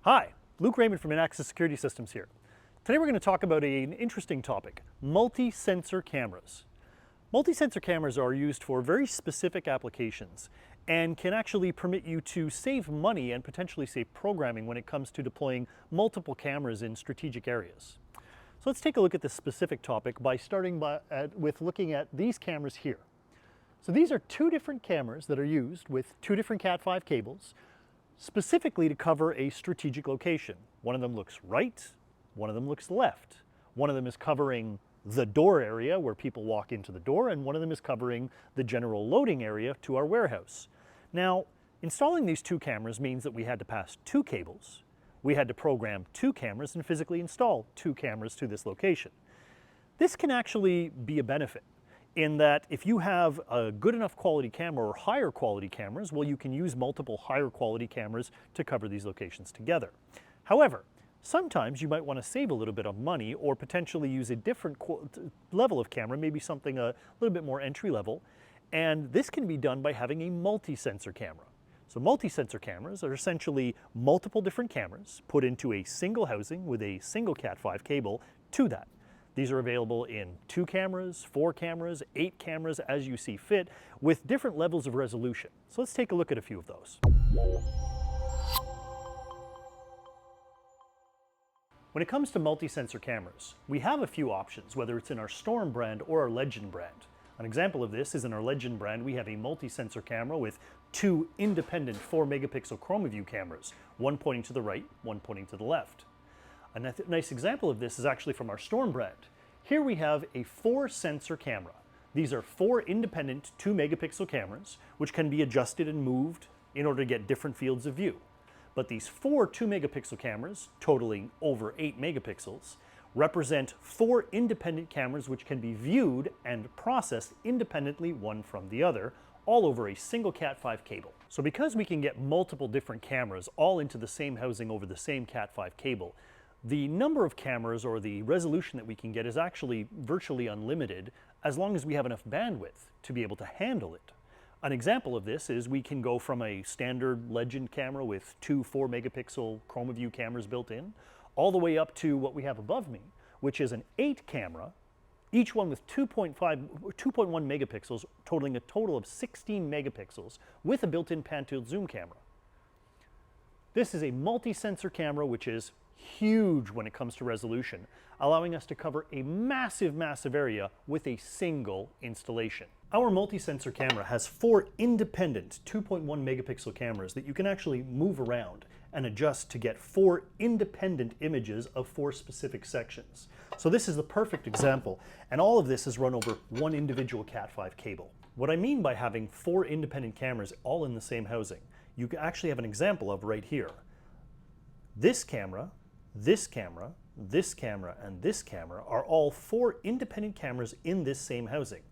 Hi, Luke Raymond from Inaxsys Security Systems here. Today we're going to talk about an interesting topic, multi-sensor cameras. Multi-sensor cameras are used for very specific applications and can actually permit you to save money and potentially save programming when it comes to deploying multiple cameras in strategic areas. So let's take a look at this specific topic by starting with looking at these cameras here. So these are two different cameras that are used with two different Cat5 cables specifically to cover a strategic location. One of them looks right, one of them looks left. One of them is covering the door area where people walk into the door, and one of them is covering the general loading area to our warehouse. Now, installing these two cameras means that we had to pass two cables. We had to program two cameras and physically install two cameras to this location. This can actually be a benefit in that if you have a good enough quality camera or higher quality cameras, well, you can use multiple higher quality cameras to cover these locations together. However, sometimes you might want to save a little bit of money or potentially use a different level of camera, maybe something a little bit more entry level, and this can be done by having a multi-sensor camera. So multi-sensor cameras are essentially multiple different cameras put into a single housing with a single Cat5 cable to that. These are available in 2 cameras, 4 cameras, 8 cameras, as you see fit, with different levels of resolution. So let's take a look at a few of those. When it comes to multi-sensor cameras, we have a few options, whether it's in our Storm brand or our Legend brand. An example of this is in our Legend brand, we have a multi-sensor camera with 2 independent 4 megapixel chroma view cameras, one pointing to the right, one pointing to the left. A nice example of this is actually from our Storm brand. Here we have a 4-sensor camera. These are 4 independent 2 megapixel cameras, which can be adjusted and moved in order to get different fields of view. But these 4 2 megapixel cameras, totaling over 8 megapixels, represent 4 independent cameras which can be viewed and processed independently one from the other, all over a single Cat5 cable. So because we can get multiple different cameras all into the same housing over the same Cat5 cable, the number of cameras or the resolution that we can get is actually virtually unlimited as long as we have enough bandwidth to be able to handle it. An example of this is we can go from a standard Legend camera with 2 4 megapixel chroma view cameras built in, all the way up to what we have above me, which is an 8 camera, each one with 2.1 megapixels, totaling a total of 16 megapixels with a built-in pan-tilt zoom camera. This is a multi-sensor camera which is huge when it comes to resolution, allowing us to cover a massive area with a single installation. Our multi-sensor camera has 4 independent 2.1 megapixel cameras that you can actually move around and adjust to get 4 independent images of 4 specific sections. So this is the perfect example, and all of this is run over one individual Cat5 cable. What I mean by having 4 independent cameras all in the same housing, you can actually have an example of right here. This camera, this camera, this camera, and this camera are all 4 independent cameras in this same housing.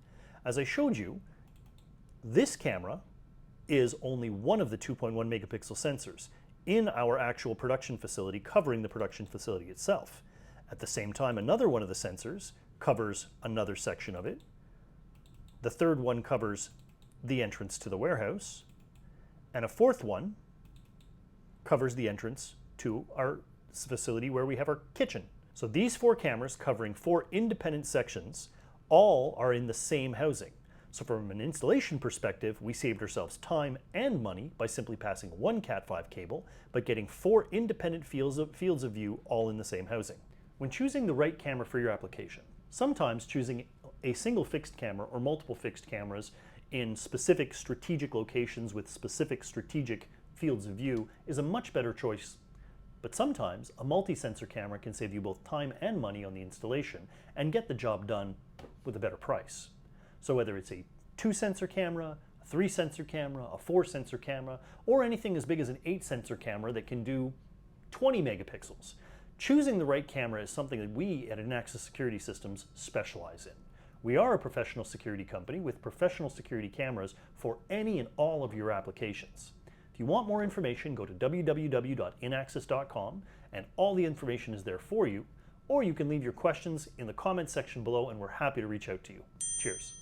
As I showed you, this camera is only one of the 2.1 megapixel sensors in our actual production facility, covering the production facility itself. At the same time, another one of the sensors covers another section of it. The third one covers the entrance to the warehouse, and a fourth one covers the entrance to our facility where we have our kitchen. So these 4 cameras covering 4 independent sections all are in the same housing. So from an installation perspective, we saved ourselves time and money by simply passing one Cat5 cable, but getting 4 independent fields of view all in the same housing. When choosing the right camera for your application, sometimes choosing a single fixed camera or multiple fixed cameras in specific strategic locations with specific strategic fields of view is a much better choice. But sometimes a multi-sensor camera can save you both time and money on the installation and get the job done with a better price. So whether it's a 2-sensor camera, a 3-sensor camera, a 4-sensor camera, or anything as big as an 8-sensor camera that can do 20 megapixels, choosing the right camera is something that we at Inaxsys Security Systems specialize in. We are a professional security company with professional security cameras for any and all of your applications. If you want more information, go to www.inaxsys.com and all the information is there for you, or you can leave your questions in the comments section below and we're happy to reach out to you. Cheers.